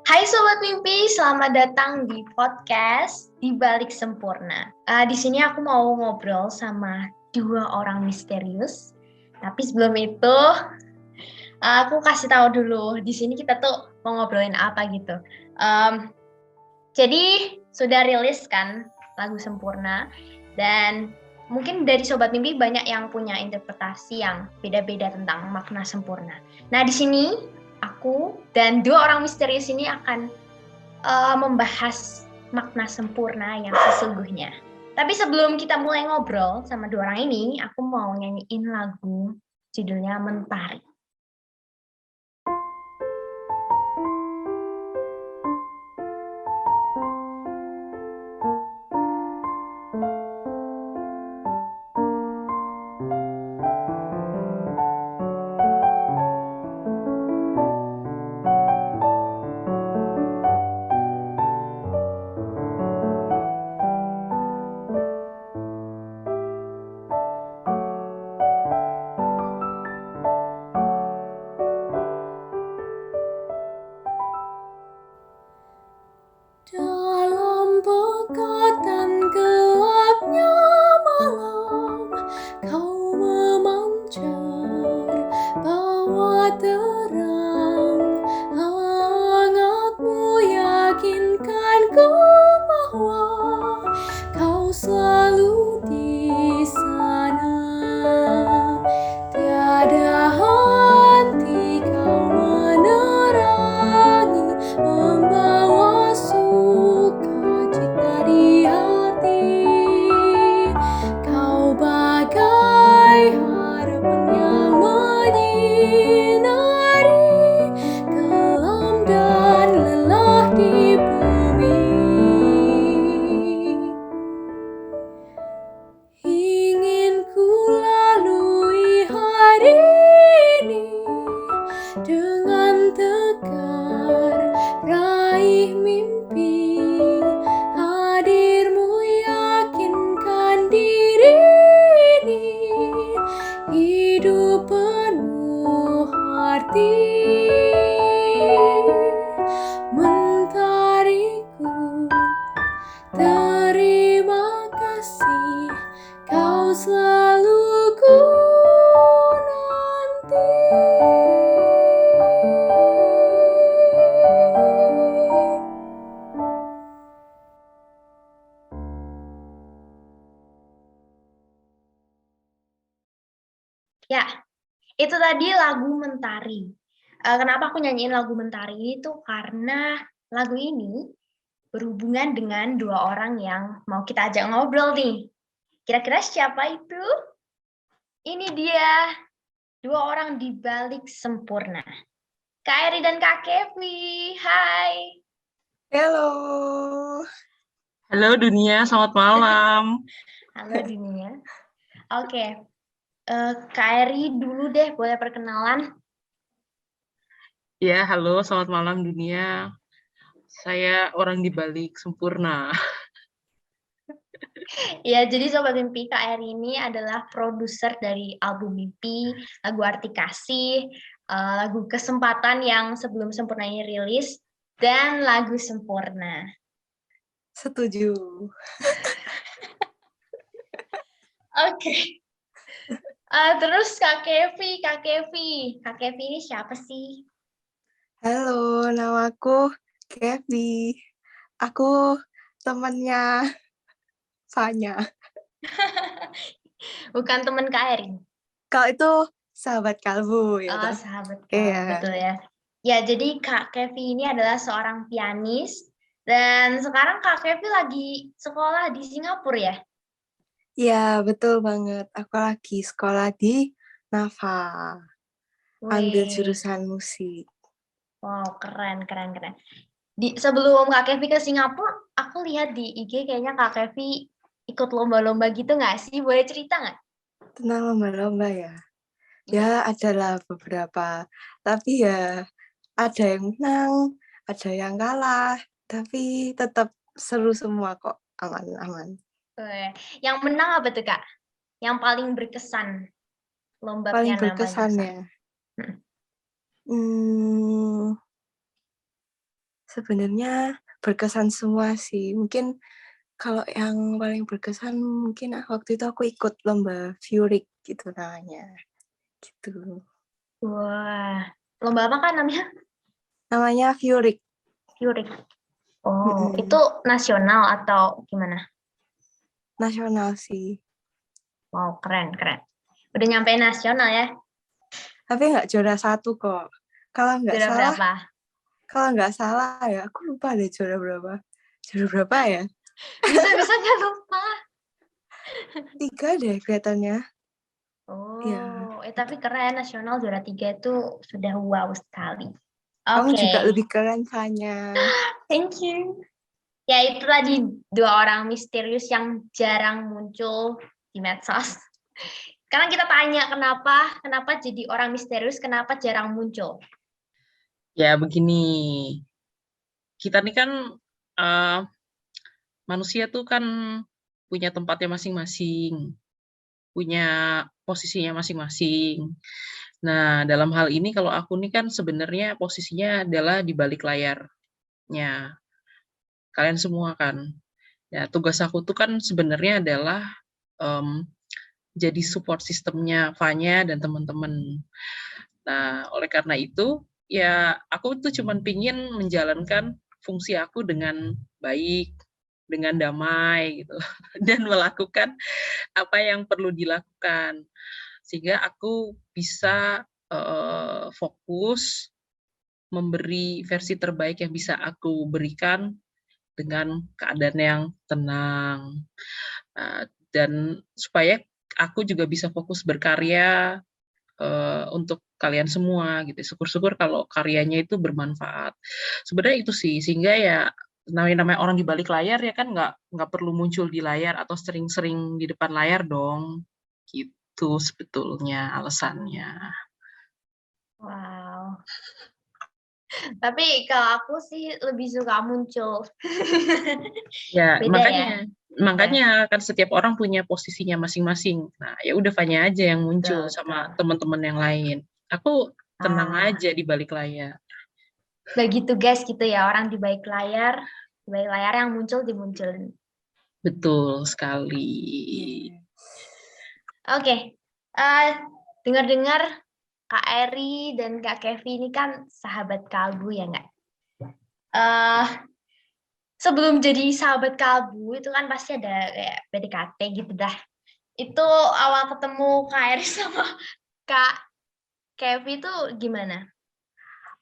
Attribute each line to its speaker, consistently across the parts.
Speaker 1: Hai Sobat Mimpi, selamat datang di podcast Di Balik Sempurna. Di sini aku mau ngobrol sama dua orang misterius. Tapi sebelum itu, aku kasih tahu dulu di sini kita tuh mau ngobrolin apa gitu. Jadi sudah rilis kan lagu Sempurna, dan mungkin dari Sobat Mimpi banyak yang punya interpretasi yang beda-beda tentang makna sempurna. Nah di sini aku dan dua orang misterius ini akan membahas makna sempurna yang sesungguhnya. Tapi sebelum kita mulai ngobrol sama dua orang ini, aku mau nyanyiin lagu judulnya Mentari.
Speaker 2: Dalam pekatan gelapnya malam, kau memancar bawa terang. Hangatmu yakinkanku bahwa kau selalu di sana. Tiada henti kau menerangi, membawa sukacita di hati. Kau bagai harapan yang menyinari kelam dan lelah di bumi. Ingin ku lalui hari ini dengan tegar, raih mimpi. Hadirmu yakinkan diri ini, hidup penuh arti. Mentariku, terima kasih, kau selalu ku nanti.
Speaker 1: Ya, itu tadi lagu Mentari. Kenapa aku nyanyiin lagu Mentari itu karena lagu ini berhubungan dengan dua orang yang mau kita ajak ngobrol nih. Kira-kira siapa itu? Ini dia, dua orang di balik sempurna. Kak Eri dan Kak Kevi, hai.
Speaker 3: Halo.
Speaker 4: Halo dunia, selamat malam.
Speaker 1: Halo dunia. Oke, Kak Eri dulu deh, boleh perkenalan?
Speaker 4: Ya, halo, selamat malam dunia. Saya orang di balik sempurna.
Speaker 1: Ya, jadi Sobat Mimpi, Kak Eri ini adalah produser dari album Mimpi, lagu Arti Kasih, lagu Kesempatan yang sebelum Sempurna ini rilis, dan lagu Sempurna.
Speaker 3: Setuju.
Speaker 1: Oke. Terus Kak Kevi ini siapa sih?
Speaker 3: Halo, namaku Kevi. Aku temannya Fanya.
Speaker 1: Bukan teman Kak Eri.
Speaker 3: Kau itu sahabat kalbu ya?
Speaker 1: Oh, sahabat Kak,
Speaker 3: Iya.
Speaker 1: betul ya. Ya, jadi Kak Kevi ini adalah seorang pianis, dan sekarang Kak Kevi lagi sekolah di Singapura ya?
Speaker 3: Iya, betul banget. Aku lagi sekolah di Nafa. Ambil
Speaker 1: Wih,
Speaker 3: jurusan musik.
Speaker 1: wow, keren. Sebelum Kak Kevi ke Singapura, aku lihat di IG kayaknya Kak Kevi ikut lomba-lomba gitu nggak sih? Boleh cerita nggak?
Speaker 3: Tentang lomba-lomba ya? Ya, adalah beberapa. Tapi ya, ada yang menang, ada yang kalah. Tapi tetap seru semua kok. Aman-aman.
Speaker 1: Yang menang apa tuh Kak? Yang paling berkesan lomba
Speaker 3: Paling
Speaker 1: piano yang paling
Speaker 3: berkesan
Speaker 1: berkesan?
Speaker 3: ya.
Speaker 1: Hmm.
Speaker 3: sebenarnya berkesan semua sih. Mungkin kalau yang paling berkesan mungkin waktu itu aku ikut lomba Furik gitu namanya. Gitu.
Speaker 1: Wah, lomba apa kan namanya?
Speaker 3: Namanya Furik.
Speaker 1: Fury. Oh,
Speaker 3: Mm-mm.
Speaker 1: itu nasional atau gimana?
Speaker 3: Nasional sih.
Speaker 1: Wow, keren, keren. Udah nyampe nasional ya?
Speaker 3: Tapi nggak juara 1 kok. Kalau nggak
Speaker 1: Juara
Speaker 3: salah,
Speaker 1: berapa?
Speaker 3: ya, aku lupa deh juara berapa. Juara berapa ya?
Speaker 1: Bisa-bisanya lupa.
Speaker 3: 3 deh kelihatannya. Ya,
Speaker 1: Oh, tapi keren nasional juara 3 itu sudah wow sekali.
Speaker 3: kamu juga
Speaker 1: Oke,
Speaker 3: lebih keren, Fanya.
Speaker 1: thank you. Ya itu tadi dua orang misterius yang jarang muncul di medsos. Sekarang kita tanya kenapa jadi orang misterius, kenapa jarang muncul?
Speaker 4: Ya begini, kita nih kan eh, manusia tuh kan punya tempatnya masing-masing, punya posisinya masing-masing. Nah, dalam hal ini kalau aku nih kan sebenarnya posisinya adalah di balik layarnya. Kalian semua kan. Ya, tugas aku tuh kan sebenarnya adalah em, jadi support sistemnya Fanya dan teman-teman. Nah, oleh karena itu, ya aku tuh cuman pingin menjalankan fungsi aku dengan baik, dengan damai gitu, dan melakukan apa yang perlu dilakukan sehingga aku bisa fokus memberi versi terbaik yang bisa aku berikan dengan keadaan yang tenang. Dan supaya aku juga bisa fokus berkarya untuk kalian semua gitu. Syukur-syukur kalau karyanya itu bermanfaat. Sebenarnya itu sih, sehingga ya namanya orang di balik layar ya kan nggak perlu muncul di layar atau sering-sering di depan layar dong. Gitu sebetulnya alasannya.
Speaker 1: Wow. Tapi kalau aku sih lebih suka muncul.
Speaker 4: Ya,
Speaker 1: Beda ya.
Speaker 4: makanya
Speaker 1: Ya,
Speaker 4: makanya kan setiap orang punya posisinya masing-masing. Nah, ya udah Fanya aja yang muncul
Speaker 1: betul,
Speaker 4: sama
Speaker 1: betul.
Speaker 4: teman-teman yang lain. Aku tenang
Speaker 1: Ah,
Speaker 4: aja di balik layar.
Speaker 1: bagi tugas gitu ya, orang di balik layar yang muncul dimunculin.
Speaker 4: Betul sekali.
Speaker 3: Iya.
Speaker 1: Oke, eh, dengar-dengar Kak Eri dan Kak Kevi ini kan sahabat kalbu ya nggak? Eh, sebelum jadi sahabat kalbu itu kan pasti ada kayak PDKT gitu dah. Itu awal ketemu Kak Eri sama Kak Kevi itu gimana?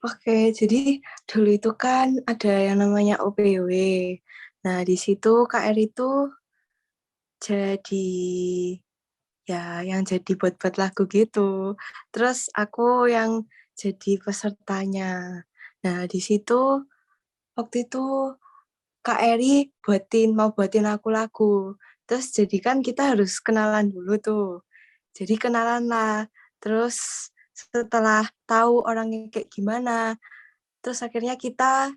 Speaker 3: Oke, jadi dulu itu kan ada yang namanya OPW. Nah, di situ KR itu jadi yang jadi buat-buat lagu gitu. Terus aku yang jadi pesertanya. Nah, di situ waktu itu Kak Eri mau buatin aku lagu. Terus jadi kan kita harus kenalan dulu tuh. Jadi kenalan lah. Terus setelah tahu orangnya kayak gimana, terus akhirnya kita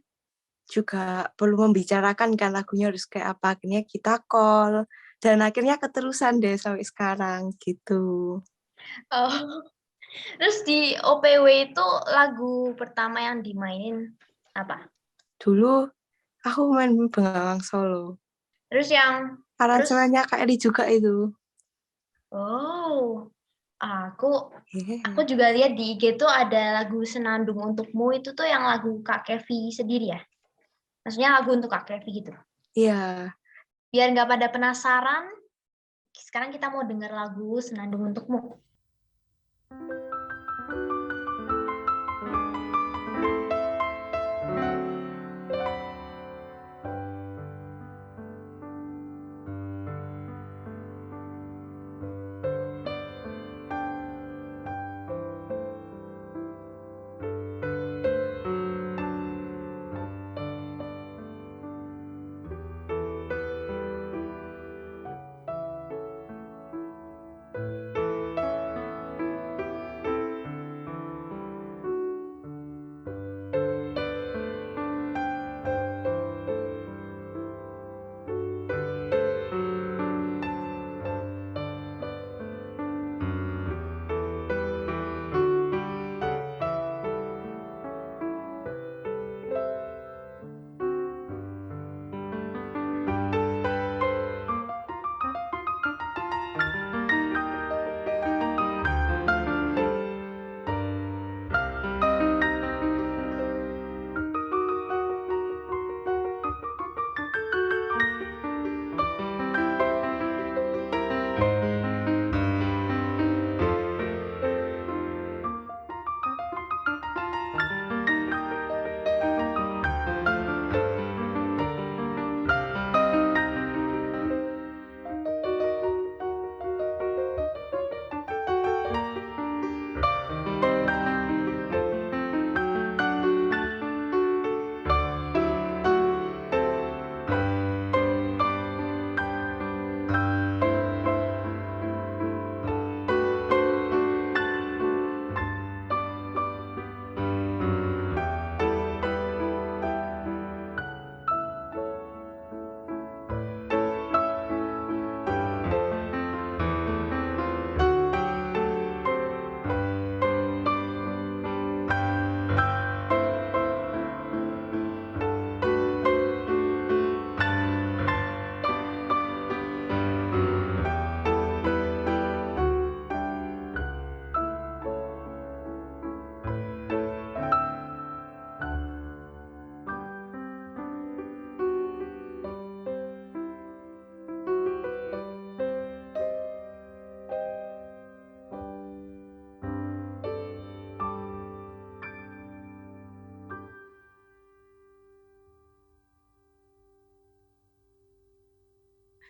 Speaker 3: juga perlu membicarakan kan lagunya harus kayak apa. Akhirnya kita call. Dan akhirnya keterusan deh sampai sekarang gitu.
Speaker 1: Oh, terus di OPW itu lagu pertama yang dimainin apa?
Speaker 3: Dulu aku main Bengawan Solo.
Speaker 1: Terus yang terus
Speaker 3: Aransemennya Kak Eri juga itu.
Speaker 1: oh, aku
Speaker 3: Yeah.
Speaker 1: juga lihat di IG tuh ada lagu Senandung Untukmu itu tuh yang lagu Kak Kevi sendiri ya. Maksudnya lagu untuk Kak Kevi gitu.
Speaker 3: Iya.
Speaker 1: Biar nggak pada penasaran, sekarang kita mau denger lagu Senandung Untukmu.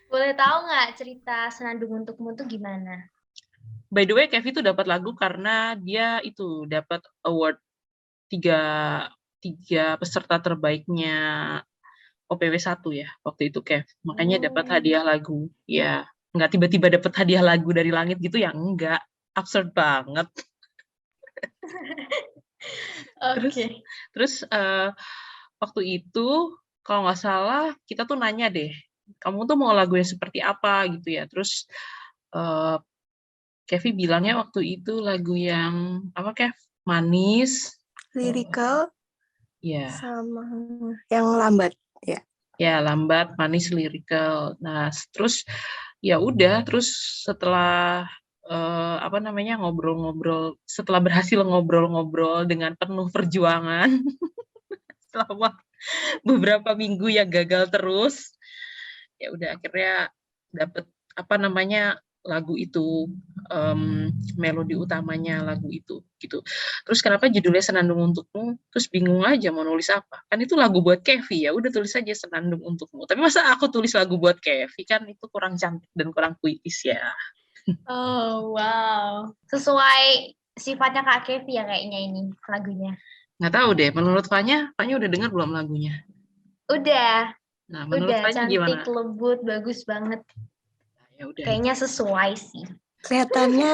Speaker 1: Boleh tahu nggak cerita Senandung Untukmu tuh gimana?
Speaker 4: By the way, Kevi tuh dapat lagu karena dia itu dapat award tiga peserta terbaiknya OPW 1 ya waktu itu Kev. Makanya dapat
Speaker 1: Oh,
Speaker 4: hadiah lagu. Ya, nggak tiba-tiba dapat hadiah lagu dari langit gitu ya enggak. Absurd banget. Terus
Speaker 1: oke.
Speaker 4: terus waktu itu kalau nggak salah kita tuh nanya deh, kamu tuh mau lagu yang seperti apa gitu ya. Terus eh, Kevi bilangnya waktu itu lagu yang apa Kev? Manis.
Speaker 3: Lyrical
Speaker 4: Ya,
Speaker 3: sama yang lambat ya.
Speaker 4: ya lambat, manis, lirikal. Nah, terus ya udah, terus setelah apa namanya ngobrol-ngobrol, setelah berhasil ngobrol-ngobrol dengan penuh perjuangan selama beberapa minggu yang gagal terus, ya udah akhirnya dapet apa namanya lagu itu, melodi utamanya lagu itu gitu. Terus kenapa judulnya Senandung Untukmu? Terus bingung aja mau nulis apa. Kan itu lagu buat Kevi, ya udah tulis aja Senandung Untukmu. Tapi masa aku tulis lagu buat Kevi, kan itu kurang cantik dan kurang puitis ya.
Speaker 1: Oh, wow. Sesuai sifatnya Kak Kevi ya kayaknya ini lagunya.
Speaker 4: Nggak tahu deh, menurut Fanya udah dengar belum lagunya?
Speaker 1: Udah,
Speaker 4: Nah, menurut Fanya
Speaker 1: cantik,
Speaker 4: gimana?
Speaker 1: lembut, bagus banget.
Speaker 4: Nah, ya udah itu.
Speaker 1: Kayaknya sesuai sih.
Speaker 3: Kelihatannya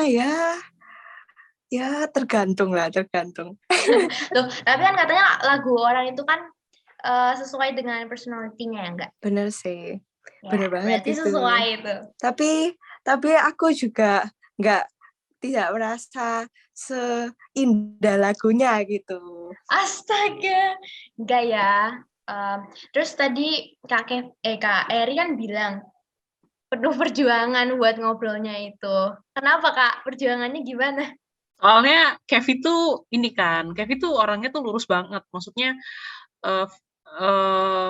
Speaker 3: ya tergantung.
Speaker 1: Loh, tapi kan katanya lagu orang itu kan sesuai dengan personality-nya ya enggak?
Speaker 3: Bener sih.
Speaker 1: Ya,
Speaker 3: Bener banget
Speaker 1: berarti
Speaker 3: itu.
Speaker 1: sesuai itu.
Speaker 3: Tapi aku juga tidak merasa seindah lagunya gitu.
Speaker 1: Astaga, enggak ya. Terus tadi Kak Eri kan bilang penuh perjuangan buat ngobrolnya itu. Kenapa Kak? Perjuangannya gimana?
Speaker 4: Soalnya Kevi tuh ini kan, Kevi tuh orangnya tuh lurus banget. Maksudnya eh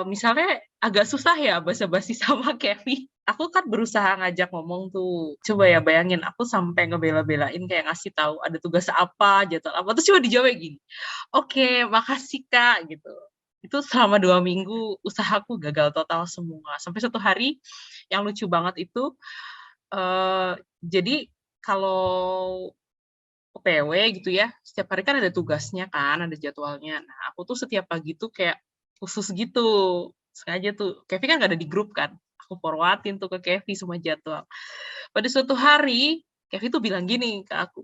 Speaker 4: misalnya agak susah ya basa-basi sama Kevi. Aku kan berusaha ngajak ngomong tuh. Coba ya bayangin, aku sampai ngebela-belain kayak ngasih tahu ada tugas apa, jadwal apa. Terus cuma dijawab gini, oke, makasih Kak, gitu. Itu selama 2 minggu usahaku gagal total semua. Sampai satu hari yang lucu banget itu, jadi kalau OPW gitu ya, setiap hari kan ada tugasnya kan, ada jadwalnya. Nah, aku tuh setiap pagi tuh kayak khusus gitu, sengaja tuh. Kevi kan gak ada di grup kan, aku forwardin tuh ke Kevi semua jadwal. Pada suatu hari, Kevi tuh bilang gini ke aku,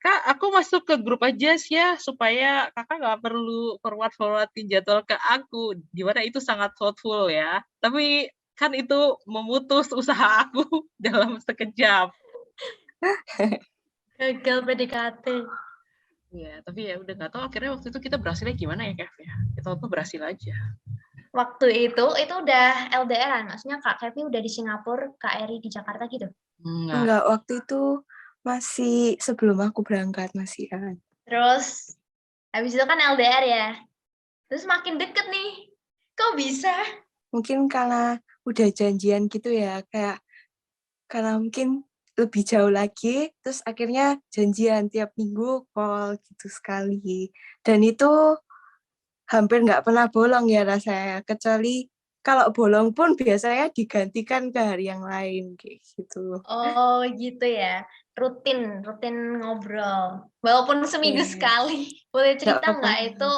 Speaker 4: Kak, aku masuk ke grup aja sih ya, supaya kakak gak perlu forwardin jadwal ke aku. Gimana itu sangat thoughtful ya. Tapi kan itu memutus usaha aku dalam sekejap.
Speaker 1: Gagal PDKT.
Speaker 4: Iya, tapi ya udah nggak tahu akhirnya waktu itu kita berhasilnya gimana ya, Kev ya. Kita tuh berhasil aja.
Speaker 1: Waktu itu udah LDR-an, maksudnya Kak Kevi udah di Singapura, Kak Eri di Jakarta gitu.
Speaker 4: Enggak.
Speaker 3: Enggak, waktu itu masih sebelum aku berangkat masih kan.
Speaker 1: Terus habis itu kan LDR ya. Terus makin deket nih. Kok bisa?
Speaker 3: Mungkin karena udah janjian gitu ya, kayak karena mungkin lebih jauh lagi, terus akhirnya janjian tiap minggu call gitu sekali. Dan itu hampir nggak pernah bolong ya rasanya, kecuali kalau bolong pun biasanya digantikan ke hari yang lain kayak gitu.
Speaker 1: Oh gitu ya. Rutin ngobrol. Walaupun seminggu
Speaker 3: Yes,
Speaker 1: sekali. Boleh
Speaker 3: nggak
Speaker 1: cerita
Speaker 3: apa-apa.
Speaker 1: nggak itu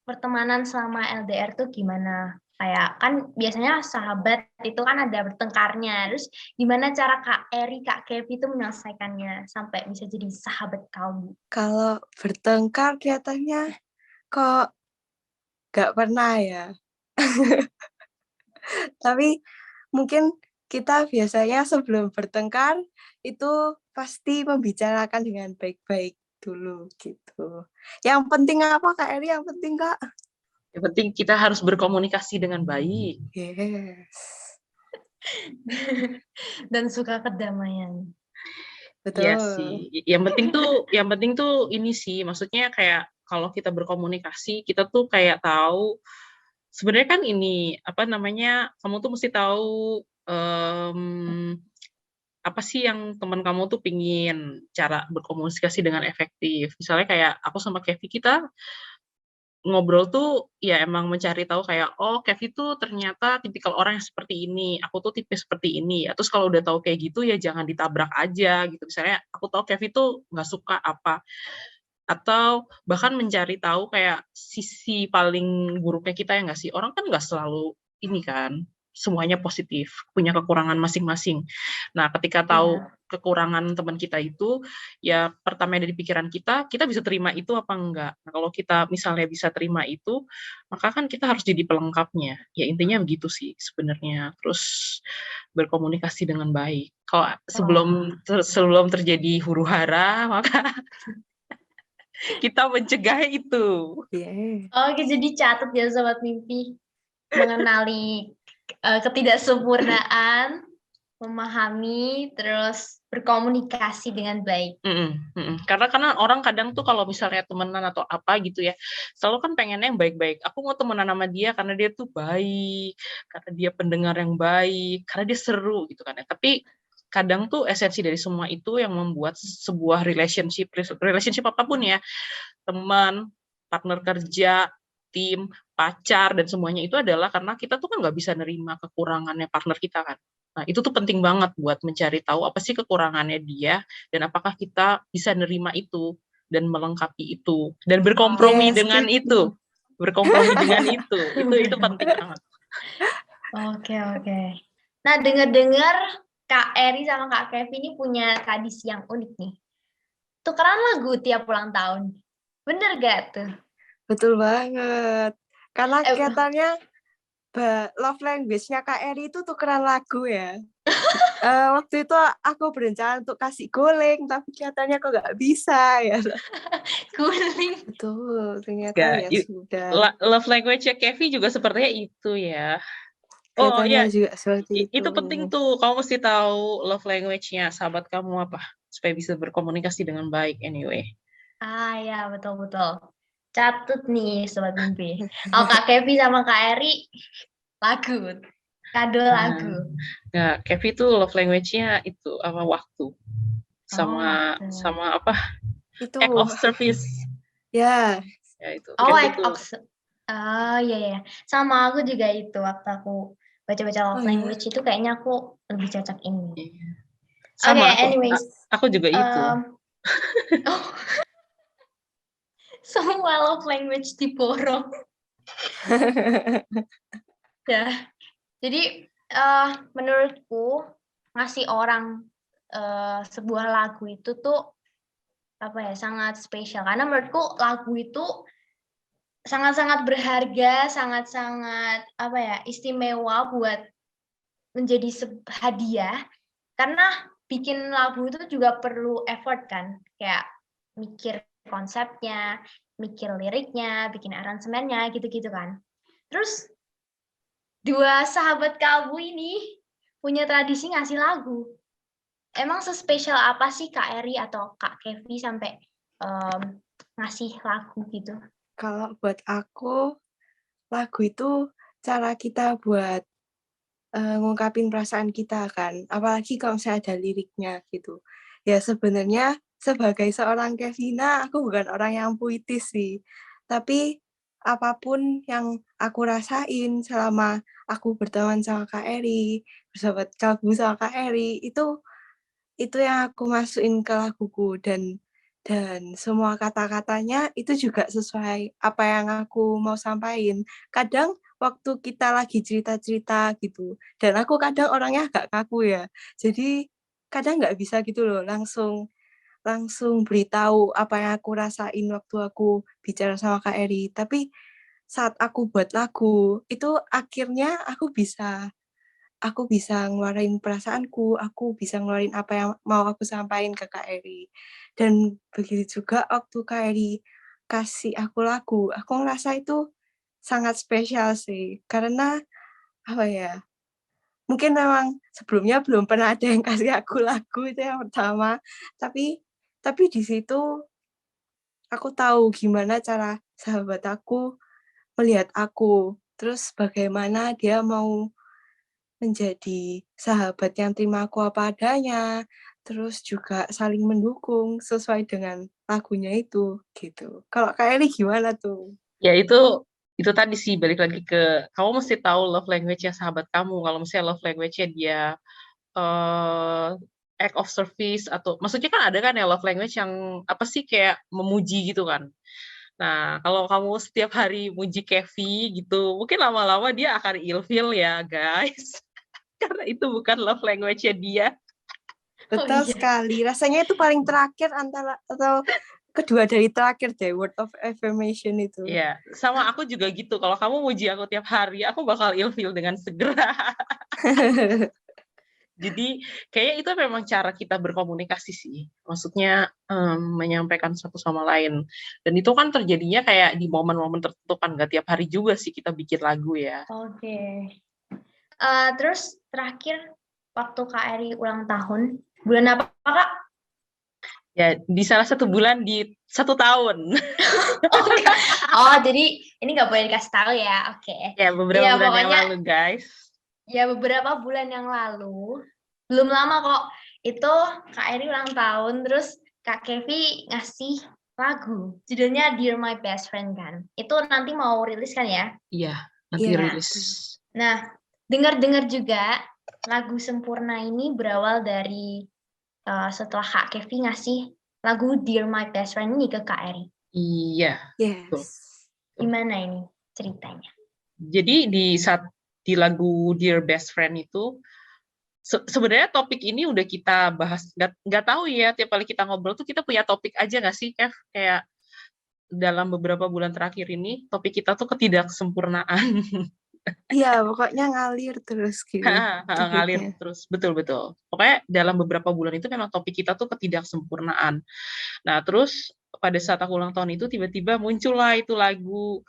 Speaker 1: pertemanan selama LDR tuh gimana? Kayak kan biasanya sahabat itu kan ada bertengkarnya. Terus gimana cara Kak Eri, Kak Kevi itu menyelesaikannya sampai bisa jadi sahabat kamu?
Speaker 3: Kalau bertengkar kelihatannya kok nggak pernah ya. Tapi mungkin kita biasanya sebelum bertengkar itu pasti membicarakan dengan baik-baik dulu gitu. Yang penting apa Kak Eri? Yang penting Kak?
Speaker 4: Yang penting kita harus berkomunikasi dengan baik.
Speaker 3: Yes.
Speaker 1: Dan suka kedamaian.
Speaker 4: Iya
Speaker 3: Betul.
Speaker 4: sih. Yang penting tuh ini sih, maksudnya kayak kalau kita berkomunikasi, kita tuh kayak tahu sebenarnya kan ini apa namanya, kamu tuh mesti tahu apa sih yang teman kamu tuh pingin, cara berkomunikasi dengan efektif. Misalnya kayak aku sama Kevi, kita ngobrol tuh ya emang mencari tahu kayak, oh Kevi tuh ternyata tipikal orang yang seperti ini, aku tuh tipe seperti ini ya. Terus kalau udah tahu kayak gitu ya jangan ditabrak aja gitu. Misalnya aku tahu Kevi tuh nggak suka apa, atau bahkan mencari tahu kayak sisi paling buruknya kita ya nggak sih? Orang kan nggak selalu ini kan, semuanya positif, punya kekurangan masing-masing. Nah, ketika tahu
Speaker 1: Iya.
Speaker 4: kekurangan teman kita itu, ya pertama dari pikiran kita bisa terima itu apa enggak. Nah, kalau kita misalnya bisa terima itu, maka kan kita harus jadi pelengkapnya. Ya intinya begitu sih sebenarnya. Terus berkomunikasi dengan baik. Kalau sebelum terjadi huru-hara, maka kita mencegah itu.
Speaker 3: Iya.
Speaker 1: Oke, jadi catat ya Sobat Mimpi. Mengenali ketidaksempurnaan, memahami, terus berkomunikasi dengan baik.
Speaker 4: Karena orang kadang tuh kalau misalnya temenan atau apa gitu ya, selalu kan pengennya yang baik-baik. Aku mau temenan sama dia karena dia tuh baik, karena dia pendengar yang baik, karena dia seru gitu kan ya. Tapi kadang tuh esensi dari semua itu yang membuat sebuah relationship apapun ya, teman, partner kerja, tim, pacar, dan semuanya itu adalah karena kita tuh kan nggak bisa nerima kekurangannya partner kita kan. Nah, itu tuh penting banget buat mencari tahu apa sih kekurangannya dia, dan apakah kita bisa nerima itu, dan melengkapi itu, dan berkompromi
Speaker 3: Yes,
Speaker 4: dengan
Speaker 3: gitu.
Speaker 4: itu. Berkompromi dengan itu penting banget.
Speaker 1: Oke. Nah, dengar-dengar Kak Eri sama Kak Kevi ini punya tradisi yang unik nih. Tukeran lagu tiap ulang tahun. Bener gak tuh?
Speaker 3: Betul banget. Karena
Speaker 1: Eh,
Speaker 3: kelihatannya love language-nya Kak Eri itu tukeran lagu ya. Waktu itu aku berencana untuk kasih guling, tapi kelihatannya kok nggak bisa ya.
Speaker 1: guling.
Speaker 3: Betul, ternyata
Speaker 4: Ya,
Speaker 3: ya sudah.
Speaker 4: love language-nya Kevi juga sepertinya itu ya. Oh
Speaker 3: Kelihatannya
Speaker 4: iya,
Speaker 3: juga seperti itu.
Speaker 4: itu penting tuh. Kamu mesti tahu love language-nya sahabat kamu apa, supaya bisa berkomunikasi dengan baik anyway.
Speaker 1: Ya, betul. Catat nih Sobat Mimpi. Oh, Kak Kevi sama Kak Eri, lagu. Kado lagu.
Speaker 4: Nah, Kevi tuh love language-nya itu apa, waktu. Sama
Speaker 1: waktu.
Speaker 4: sama apa?
Speaker 3: Itu.
Speaker 4: Act of service.
Speaker 3: Ya.
Speaker 4: Ya itu.
Speaker 1: Act
Speaker 4: Kevi tuh.
Speaker 1: of iya. Sama aku juga itu waktu aku baca-baca love language itu kayaknya aku lebih cocok ini.
Speaker 4: Iya.
Speaker 1: Oke,
Speaker 4: Sama
Speaker 1: anyways.
Speaker 4: aku juga itu.
Speaker 1: Semua love language diborong. Ya. Jadi menurutku ngasih orang sebuah lagu itu tuh sangat spesial karena menurutku lagu itu sangat-sangat berharga, sangat-sangat istimewa buat menjadi hadiah karena bikin lagu itu juga perlu effort kan, kayak mikir konsepnya, mikir liriknya, bikin aransemennya gitu-gitu kan. Terus dua sahabat kamu ini punya tradisi ngasih lagu. Emang sespesial apa sih Kak Eri atau Kak Kevi sampai ngasih lagu gitu?
Speaker 3: Kalau buat aku, lagu itu cara kita buat ngungkapin perasaan kita kan. Apalagi kalau misalnya ada liriknya gitu. Ya sebenarnya sebagai seorang Kevina, aku bukan orang yang puitis sih. Tapi apapun yang aku rasain selama aku berteman sama Kak Eri, bersahabat kalbu sama Kak Eri, itu yang aku masukin ke laguku dan semua kata-katanya itu juga sesuai apa yang aku mau sampaikan. Kadang waktu kita lagi cerita-cerita gitu, dan aku kadang orangnya agak kaku ya, jadi kadang nggak bisa gitu loh langsung beritahu apa yang aku rasain waktu aku bicara sama Kak Eri. Tapi saat aku buat lagu, itu akhirnya aku bisa ngeluarin perasaanku, aku bisa ngeluarin apa yang mau aku sampaikan ke Kak Eri. Dan begitu juga waktu Kak Eri kasih aku lagu, aku ngerasa itu sangat spesial sih. Karena, apa ya, mungkin memang sebelumnya belum pernah ada yang kasih aku lagu, itu yang pertama. Tapi di situ aku tahu gimana cara sahabat aku melihat aku, terus bagaimana dia mau menjadi sahabat yang terima aku apa adanya, terus juga saling mendukung sesuai dengan lagunya itu, gitu. Kalau Kak Eli gimana tuh?
Speaker 4: Ya itu tadi sih, balik lagi ke kamu mesti tahu love language-nya sahabat kamu. Kalau misalnya love language-nya dia eh act of service, atau maksudnya kan ada kan ya love language yang apa sih, kayak memuji gitu kan. Nah, kalau kamu setiap hari muji Kevi gitu, mungkin lama-lama dia akan ilfeel ya, guys. Karena itu bukan love language-nya dia.
Speaker 3: Betul
Speaker 1: iya.
Speaker 3: sekali. Rasanya itu paling terakhir antara atau kedua dari terakhir deh, word of affirmation itu.
Speaker 4: Ya, sama aku juga gitu. Kalau kamu muji aku tiap hari, aku bakal ilfeel dengan segera. Jadi kayaknya itu memang cara kita berkomunikasi sih. Maksudnya menyampaikan satu sama lain. Dan itu kan terjadinya kayak di momen-momen tertentu kan. Gak tiap hari juga sih kita bikin lagu ya.
Speaker 1: Oke. Terus terakhir waktu Kak Eri ulang tahun, bulan apa Kak?
Speaker 4: Ya, di salah satu bulan di 1 tahun.
Speaker 1: Oh, enggak. Oh, jadi ini nggak boleh dikasih tahu ya? Oke.
Speaker 4: Ya, beberapa
Speaker 1: Iya,
Speaker 4: bulan yang
Speaker 1: pokoknya
Speaker 4: lalu, guys.
Speaker 1: ya beberapa bulan yang lalu, belum lama kok. Itu Kak Eri ulang tahun, terus Kak Kevi ngasih lagu. Judulnya Dear My Best Friend kan. Itu nanti mau rilis kan ya?
Speaker 4: Iya, nanti
Speaker 3: Iya.
Speaker 4: rilis.
Speaker 1: Nah, dengar-dengar juga lagu Sempurna ini berawal dari setelah Kak Kevi ngasih lagu Dear My Best Friend ini ke Kak Eri.
Speaker 4: Iya. Tuh.
Speaker 3: Yes.
Speaker 1: Gimana ini ceritanya?
Speaker 4: Jadi di lagu Dear Best Friend itu sebenarnya topik ini udah kita bahas, nggak tahu ya, tiap kali kita ngobrol tuh kita punya topik aja nggak sih, Kev? Kayak dalam beberapa bulan terakhir ini topik kita tuh ketidaksempurnaan.
Speaker 3: Iya, pokoknya ngalir terus gitu
Speaker 4: Ngalir
Speaker 3: topiknya.
Speaker 4: terus, betul. Pokoknya dalam beberapa bulan itu memang topik kita tuh ketidaksempurnaan. Nah, terus pada saat aku ulang tahun itu tiba-tiba muncullah itu lagu.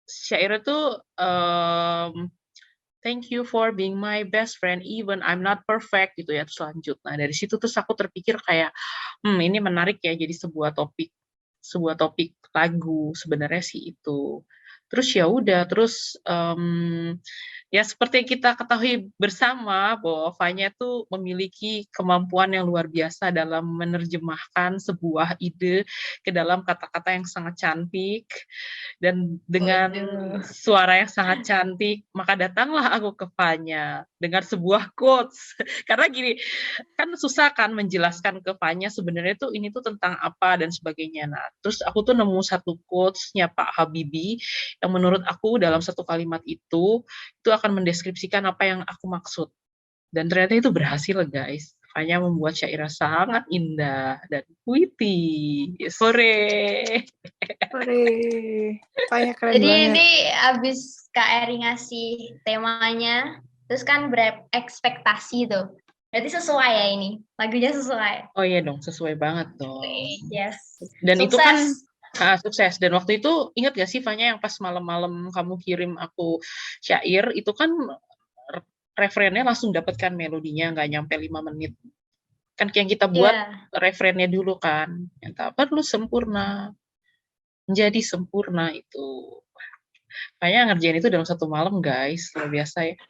Speaker 4: Syairnya tuh thank you for being my best friend even I'm not perfect gitu ya, terus lanjut. Nah, dari situ terus aku terpikir kayak ini menarik ya, jadi sebuah topik lagu sebenarnya sih itu. Terus ya udah, terus ya seperti yang kita ketahui bersama bahwa Fanya tuh memiliki kemampuan yang luar biasa dalam menerjemahkan sebuah ide ke dalam kata-kata yang sangat cantik dan dengan
Speaker 1: Waduh.
Speaker 4: suara yang sangat cantik, maka datanglah aku ke Fanya dengan sebuah quotes. Karena gini, kan susah kan menjelaskan ke Fanya sebenarnya tuh ini tuh tentang apa dan sebagainya. Nah, terus aku tuh nemu satu quotes-nya Pak Habibie yang menurut aku dalam satu kalimat itu akan mendeskripsikan apa yang aku maksud. Dan ternyata itu berhasil, guys. Fanya membuat syairnya sangat indah dan puitis. Hore!
Speaker 3: Hore. Pokoknya keren
Speaker 1: Jadi
Speaker 3: banget.
Speaker 1: ini abis Kak Eri ngasih temanya, terus kan berekspektasi tuh. Berarti sesuai ya ini, lagunya sesuai.
Speaker 4: Oh iya dong, sesuai banget dong.
Speaker 1: Yes.
Speaker 4: Dan
Speaker 1: Sukses.
Speaker 4: itu kan sukses. Dan waktu itu ingat gak sih Fanya yang pas malam-malam kamu kirim aku syair, itu kan referennya langsung dapatkan melodinya, nggak nyampe 5 menit. Kan yang kita buat referennya dulu kan, yang tak perlu sempurna, menjadi sempurna itu. Kayaknya ngerjain itu dalam 1 malam, guys. Luar biasa ya.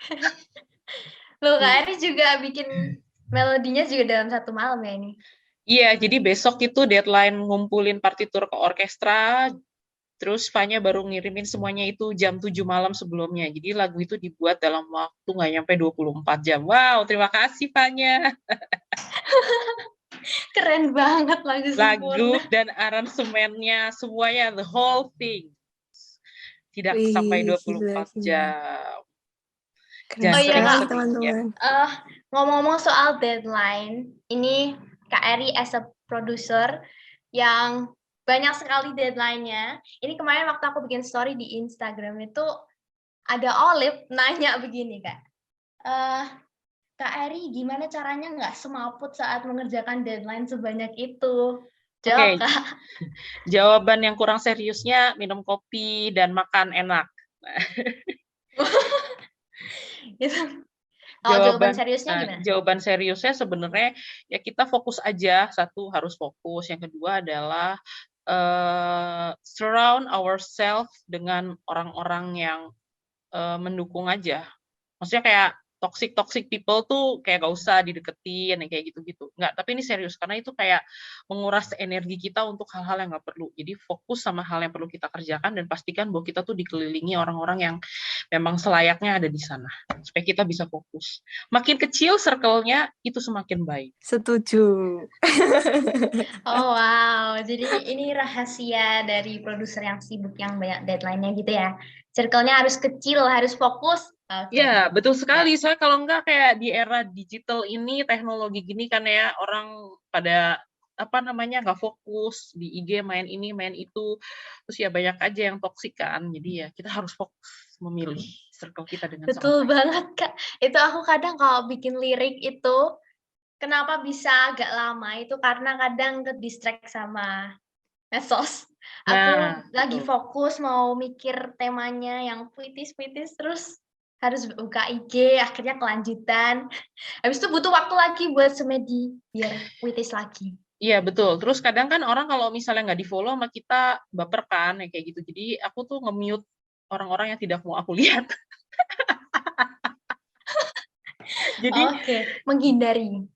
Speaker 1: Loh, Kak Eri juga bikin melodinya juga dalam 1 malam ya ini?
Speaker 4: Iya, jadi besok itu deadline ngumpulin partitur ke orkestra, terus Fanya baru ngirimin semuanya itu jam 7 malam sebelumnya. Jadi lagu itu dibuat dalam waktu nggak nyampe 24 jam. Wow, terima kasih Fanya.
Speaker 1: Keren banget lagu Sempurna.
Speaker 4: Lagu dan aransemennya, semuanya, the whole thing. Tidak
Speaker 3: Wih,
Speaker 4: sampai 24
Speaker 3: gila.
Speaker 4: jam.
Speaker 3: Keren
Speaker 4: Jangan
Speaker 1: iya, Kak.
Speaker 3: sekali,
Speaker 4: sering-sering ya.
Speaker 3: teman-teman.
Speaker 1: Ngomong-ngomong soal deadline, ini Kak Eri as a producer yang banyak sekali deadline-nya. Ini kemarin waktu aku bikin story di Instagram itu ada Olive nanya begini, Kak. Kak Eri, gimana caranya nggak semaput saat mengerjakan deadline sebanyak itu? Jawab, Kak.
Speaker 4: Jawaban yang kurang seriusnya, minum kopi dan makan enak.
Speaker 1: Jawaban seriusnya gimana?
Speaker 4: Jawaban seriusnya sebenarnya ya kita fokus aja. Satu, harus fokus. Yang kedua adalah surround ourselves dengan orang-orang yang mendukung aja. Maksudnya kayak toxic people tuh kayak gak usah dideketin kayak gitu-gitu. Enggak, tapi ini serius karena itu kayak menguras energi kita untuk hal-hal yang nggak perlu. Jadi fokus sama hal yang perlu kita kerjakan dan pastikan bahwa kita tuh dikelilingi orang-orang yang memang selayaknya ada di sana supaya kita bisa fokus. Makin kecil circle-nya itu semakin baik.
Speaker 3: Setuju.
Speaker 1: Oh wow, jadi ini rahasia dari produser yang sibuk yang banyak deadline-nya gitu ya. Circle-nya harus kecil, harus fokus. Oke.
Speaker 4: Ya, betul sekali. Soalnya kalau enggak kayak di era digital ini, teknologi gini kan ya, orang pada nggak fokus di IG main ini, main itu. Terus ya banyak aja yang toksik kan. Jadi ya kita harus fokus memilih circle kita dengan sangat
Speaker 1: Betul
Speaker 4: baik.
Speaker 1: banget, Kak. Itu aku kadang kalau bikin lirik itu, kenapa bisa agak lama, itu karena kadang ke-distract sama medsos. Aku lagi
Speaker 4: betul.
Speaker 1: fokus mau mikir temanya yang puitis-puitis, terus harus buka IG, akhirnya kelanjutan. Habis itu butuh waktu lagi buat semedi, biar puitis lagi.
Speaker 4: Iya, betul. Terus kadang kan orang kalau misalnya nggak di-follow sama kita, baper kan, ya kayak gitu. Jadi aku tuh nge-mute orang-orang yang tidak mau aku lihat. Jadi
Speaker 1: Oke, menghindari.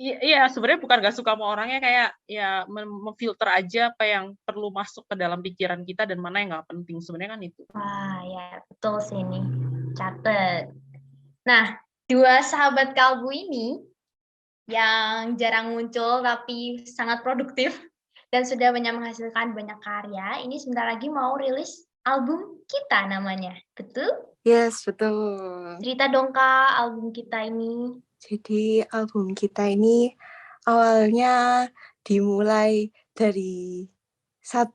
Speaker 4: iya, sebenarnya bukan nggak suka sama orangnya, kayak ya memfilter aja apa yang perlu masuk ke dalam pikiran kita dan mana yang nggak penting. Sebenarnya kan itu.
Speaker 1: Wah, ya betul sih ini. Catet. Nah, dua sahabat kalbu ini yang jarang muncul tapi sangat produktif dan sudah banyak menghasilkan banyak karya, ini sebentar lagi mau rilis album kita namanya. Betul?
Speaker 3: Yes, betul.
Speaker 1: Cerita dong Kak, album kita ini.
Speaker 3: Jadi album kita ini awalnya dimulai dari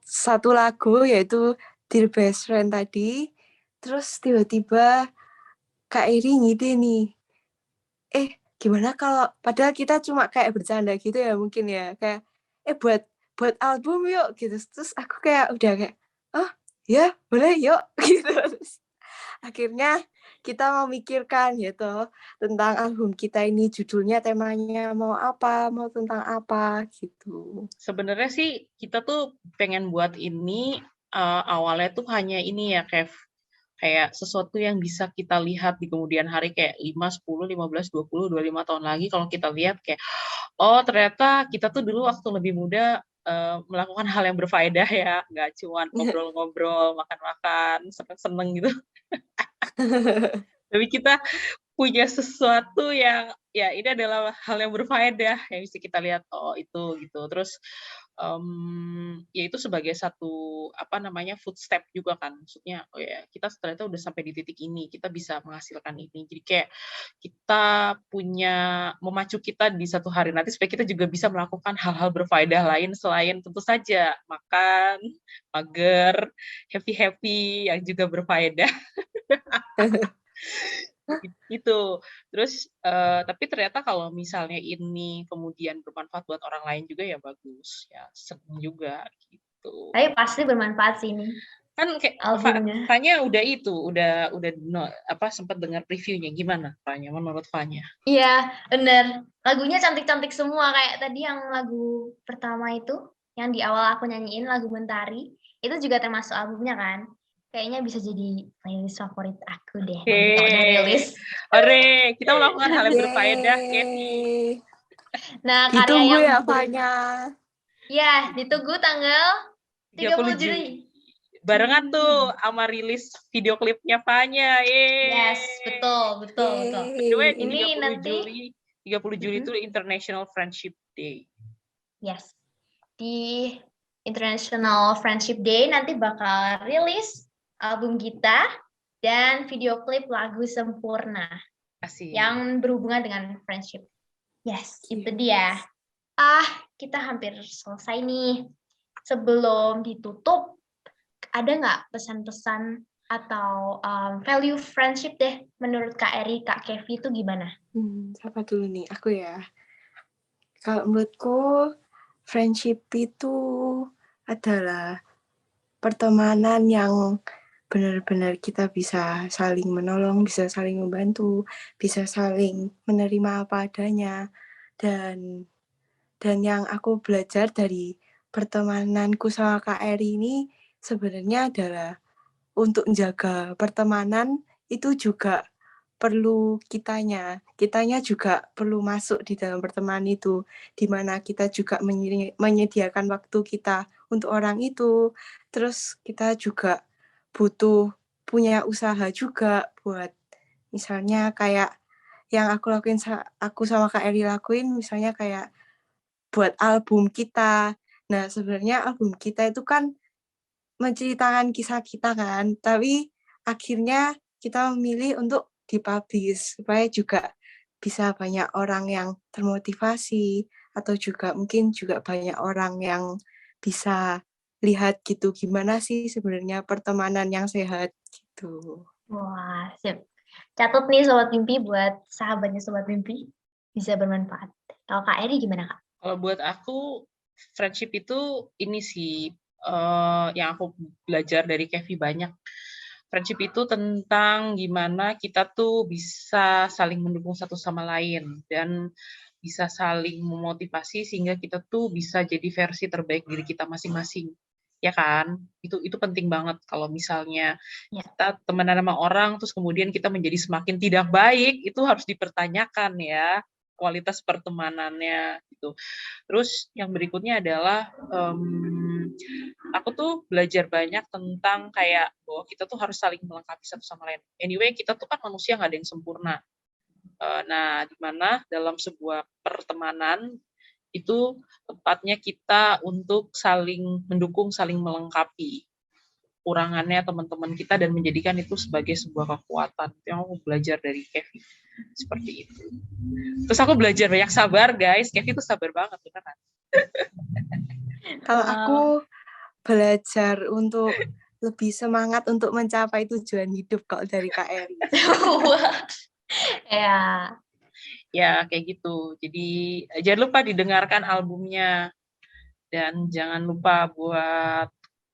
Speaker 3: satu lagu yaitu Dear Best Friend tadi. Terus tiba-tiba Kak Eri ngide nih. Gimana kalau padahal kita cuma kayak bercanda gitu ya mungkin ya. Kayak buat album yuk gitu. Terus aku kayak udah kayak, "Oh, ya, boleh yuk." gitu. Terus akhirnya kita memikirkan gitu tentang album kita ini, judulnya, temanya mau apa, mau tentang apa gitu.
Speaker 4: Sebenarnya sih kita tuh pengen buat ini awalnya tuh hanya ini ya, Kev. Kayak sesuatu yang bisa kita lihat di kemudian hari kayak 5, 10, 15, 20, 25 tahun lagi kalau kita lihat kayak, oh ternyata kita tuh dulu waktu lebih muda melakukan hal yang berfaedah ya, nggak cuma ngobrol-ngobrol, makan-makan, seneng-seneng gitu. Tapi kita punya sesuatu yang ya ini adalah hal yang berfaedah yang bisa kita lihat, oh itu gitu. Terus ya itu sebagai satu footstep juga kan, maksudnya oh ya kita ternyata udah sampai di titik ini, kita bisa menghasilkan ini. Jadi kayak kita punya memacu kita di satu hari nanti supaya kita juga bisa melakukan hal-hal berfaedah lain selain tentu saja makan, mager, happy yang juga berfaedah. Gitu. Terus tapi ternyata kalau misalnya ini kemudian bermanfaat buat orang lain juga ya bagus, ya seneng juga gitu.
Speaker 1: Tapi pasti bermanfaat sih ini.
Speaker 4: Kan kayak
Speaker 1: albumnya.
Speaker 4: Fanya udah sempat dengar previewnya, gimana Fanya, menurut Fanya?
Speaker 1: Iya, bener. Lagunya cantik-cantik semua, kayak tadi yang lagu pertama itu, yang di awal aku nyanyiin lagu Mentari, itu juga termasuk albumnya kan. Kayaknya bisa jadi playlist favorit aku deh. Nanti kalau udah rilis.
Speaker 4: Ore, kita melakukan hal yang berfaedah, Kenny.
Speaker 1: Nah, karya
Speaker 3: Ditunggu
Speaker 1: yang
Speaker 3: ya, Fanya.
Speaker 1: Ya, ditunggu tanggal 30 Juli.
Speaker 4: Barengan tuh sama rilis video klipnya Fanya.
Speaker 1: Yes, betul.
Speaker 4: Ini nanti 30 Juli itu International Friendship Day. Yes.
Speaker 1: Di International Friendship Day nanti bakal rilis album kita dan video klip lagu Sempurna.
Speaker 4: Asik.
Speaker 1: Yang berhubungan dengan friendship. Yes, itu dia. Kita hampir selesai nih. Sebelum ditutup, ada nggak pesan-pesan atau value friendship deh menurut Kak Eri, Kak Kevi itu gimana?
Speaker 3: Siapa dulu nih? Aku ya. Kalau menurutku, friendship itu adalah pertemanan yang benar-benar kita bisa saling menolong, bisa saling membantu, bisa saling menerima apa adanya. Dan yang aku belajar dari pertemananku sama Kak Eri ini sebenarnya adalah untuk menjaga pertemanan itu juga perlu kitanya juga perlu masuk di dalam pertemanan itu, di mana kita juga menyediakan waktu kita untuk orang itu, terus kita juga butuh punya usaha juga buat misalnya kayak yang aku sama Kak Eri lakuin misalnya kayak buat album kita. Nah, sebenarnya album kita itu kan menceritakan kisah kita kan, tapi akhirnya kita memilih untuk dipublish supaya juga bisa banyak orang yang termotivasi atau juga mungkin juga banyak orang yang bisa lihat gitu gimana sih sebenarnya pertemanan yang sehat gitu.
Speaker 1: Wah, sip. Catat nih Sobat Mimpi buat sahabatnya Sobat Mimpi. Bisa bermanfaat. Kalau Kak Eri gimana, Kak?
Speaker 4: Kalau buat aku, friendship itu ini sih, yang aku belajar dari Kevi banyak. Friendship itu tentang gimana kita tuh bisa saling mendukung satu sama lain dan bisa saling memotivasi sehingga kita tuh bisa jadi versi terbaik diri kita masing-masing. Ya kan? Itu penting banget kalau misalnya
Speaker 1: Ya.
Speaker 4: kita temenan sama orang terus kemudian kita menjadi semakin tidak baik, itu harus dipertanyakan ya kualitas pertemanannya gitu. Terus yang berikutnya adalah aku tuh belajar banyak tentang kayak bahwa kita tuh harus saling melengkapi satu sama lain. Anyway, kita tuh kan manusia nggak ada yang sempurna. Nah, di mana dalam sebuah pertemanan itu tempatnya kita untuk saling mendukung, saling melengkapi kurangannya teman-teman kita dan menjadikan itu sebagai sebuah kekuatan. Itu yang aku belajar dari Kevin. Seperti itu. Terus aku belajar banyak sabar, guys. Kevin tuh sabar banget, beneran.
Speaker 3: Kalau aku belajar untuk lebih semangat untuk mencapai tujuan hidup kalau dari Kak Eri.
Speaker 1: Ya.
Speaker 4: Ya, kayak gitu. Jadi, jangan lupa didengarkan albumnya. Dan jangan lupa buat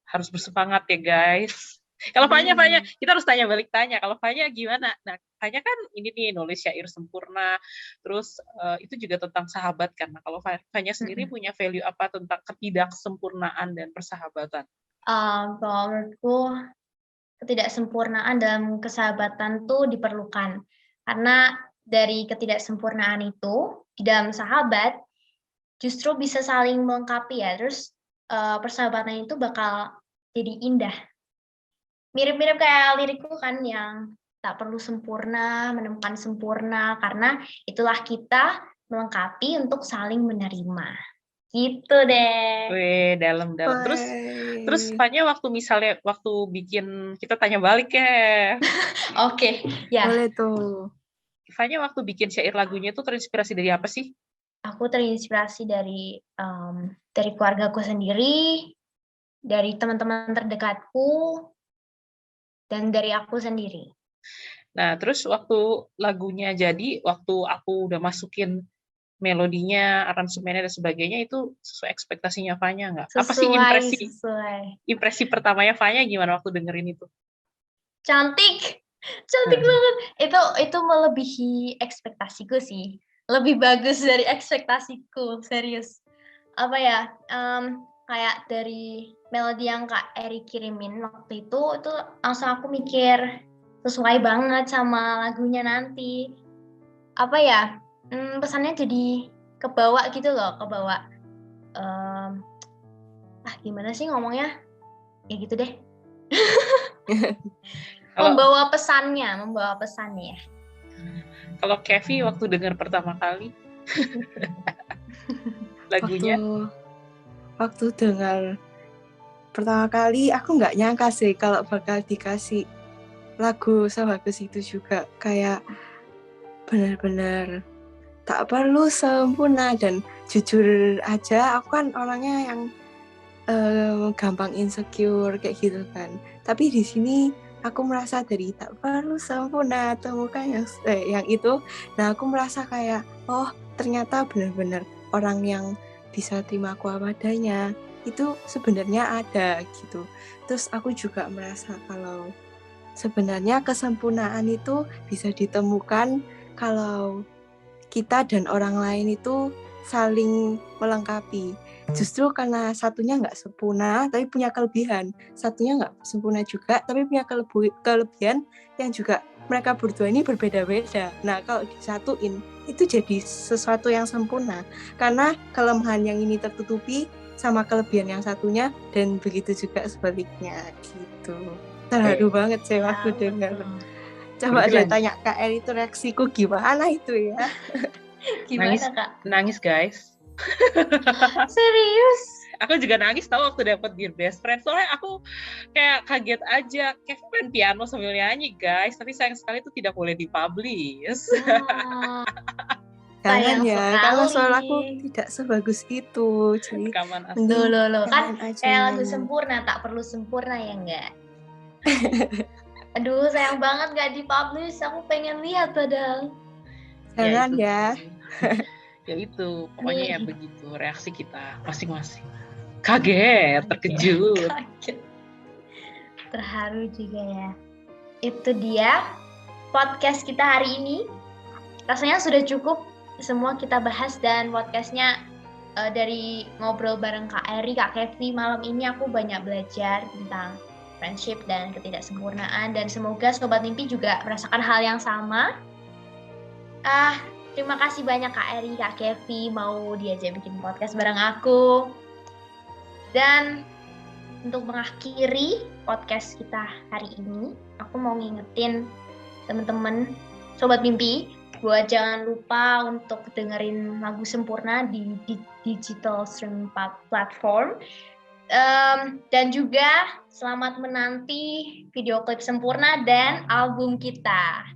Speaker 4: harus bersemangat ya, guys. Kalau Fanya, kita harus tanya. Kalau Fanya gimana? Nah, Fanya kan ini nih, nulis syair sempurna. Terus, itu juga tentang sahabat kan. Nah, kalau Fanya sendiri punya value apa tentang ketidaksempurnaan dan persahabatan?
Speaker 1: Kalau menurutku, ketidaksempurnaan dalam kesahabatan tuh diperlukan. Karena dari ketidaksempurnaan itu, di dalam sahabat, justru bisa saling melengkapi ya. Terus persahabatan itu bakal jadi indah. Mirip-mirip kayak lirikku kan yang tak perlu sempurna, menemukan sempurna, karena itulah kita melengkapi untuk saling menerima. Gitu deh.
Speaker 4: Wih, dalam. Terus Fanya waktu bikin, kita tanya balik ya.
Speaker 1: Oke, ya.
Speaker 3: Boleh tuh.
Speaker 4: Fanya waktu bikin syair lagunya itu terinspirasi dari apa sih?
Speaker 1: Aku terinspirasi dari keluargaku sendiri, dari teman-teman terdekatku, dan dari aku sendiri.
Speaker 4: Nah, terus waktu lagunya jadi, waktu aku udah masukin melodinya, aransemennya dan sebagainya, itu sesuai ekspektasinya Fanya nggak? Apa sih impresi pertamanya Fanya gimana waktu dengerin itu?
Speaker 1: Cantik banget. Itu melebihi ekspektasiku sih. Lebih bagus dari ekspektasiku, serius. Apa ya? Kayak dari melodi yang Kak Eri kirimin waktu itu langsung aku mikir sesuai banget sama lagunya nanti. Apa ya? Pesannya jadi kebawa gitu loh, kebawa. Gimana sih ngomongnya? Ya gitu deh. Membawa pesannya.
Speaker 4: Kalau Kevi waktu dengar pertama kali lagunya?
Speaker 3: Waktu dengar pertama kali aku nggak nyangka sih kalau bakal dikasih lagu sebagus itu juga, kayak benar-benar tak perlu sempurna. Dan jujur aja aku kan orangnya yang gampang insecure kayak gitu kan, tapi di sini aku merasa dari tak perlu sempurna temukan yang itu. Nah, aku merasa kayak ternyata benar-benar orang yang bisa terima aku apa adanya itu sebenarnya ada gitu. Terus aku juga merasa kalau sebenarnya kesempurnaan itu bisa ditemukan kalau kita dan orang lain itu saling melengkapi. Justru karena satunya nggak sempurna tapi punya kelebihan, satunya nggak sempurna juga tapi punya kelebihan yang juga mereka berdua ini berbeda-beda. Nah, kalau disatuin itu jadi sesuatu yang sempurna. Karena kelemahan yang ini tertutupi sama kelebihan yang satunya, dan begitu juga sebaliknya gitu. Terharu banget sih waktu dengar. Coba
Speaker 4: Berarti
Speaker 3: deh tanya Kak Eri itu reaksiku gimana itu ya.
Speaker 1: Gimana
Speaker 4: nangis,
Speaker 1: Kak?
Speaker 4: nangis guys.
Speaker 1: Serius?
Speaker 4: Aku juga nangis tahu waktu dapet Dear Best Friend. Soalnya aku kayak kaget aja. Kevin main piano sambil nyanyi guys. Tapi sayang sekali itu tidak boleh dipublish.
Speaker 1: Wah,
Speaker 3: Jangan
Speaker 1: sayang
Speaker 3: ya, karena
Speaker 1: sekali.
Speaker 3: suara aku tidak sebagus itu. Jadi
Speaker 4: Rekaman asli.
Speaker 3: mending
Speaker 1: Loh, kan
Speaker 3: yang lain aja
Speaker 1: kayak lagu
Speaker 3: nyanyi.
Speaker 1: sempurna, tak perlu sempurna ya enggak? Aduh, sayang banget gak dipublish. Aku pengen lihat padahal.
Speaker 3: Jangan
Speaker 4: itu
Speaker 3: ya.
Speaker 4: sih. Ya itu, pokoknya ya begitu reaksi kita masing-masing. Kaget, terkejut.
Speaker 1: Kaget. Terharu juga ya. Itu dia podcast kita hari ini. Rasanya sudah cukup semua kita bahas, dan podcastnya dari ngobrol bareng Kak Eri, Kak Kevi, malam ini aku banyak belajar tentang friendship dan ketidaksempurnaan, dan semoga Sobat Mimpi juga merasakan hal yang sama. Terima kasih banyak Kak Eri, Kak Kevi mau diajak bikin podcast bareng aku. Dan untuk mengakhiri podcast kita hari ini, aku mau ngingetin teman-teman Sobat Mimpi buat jangan lupa untuk dengerin lagu Sempurna di digital streaming platform. Dan juga selamat menanti video klip Sempurna dan album kita.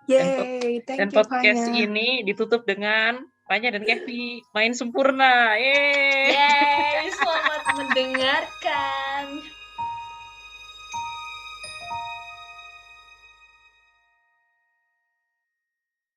Speaker 3: Yeay,
Speaker 4: Dan
Speaker 3: thank you
Speaker 4: podcast
Speaker 3: Fanya.
Speaker 4: ini ditutup dengan Fanya dan Kevi main Sempurna. Yeay.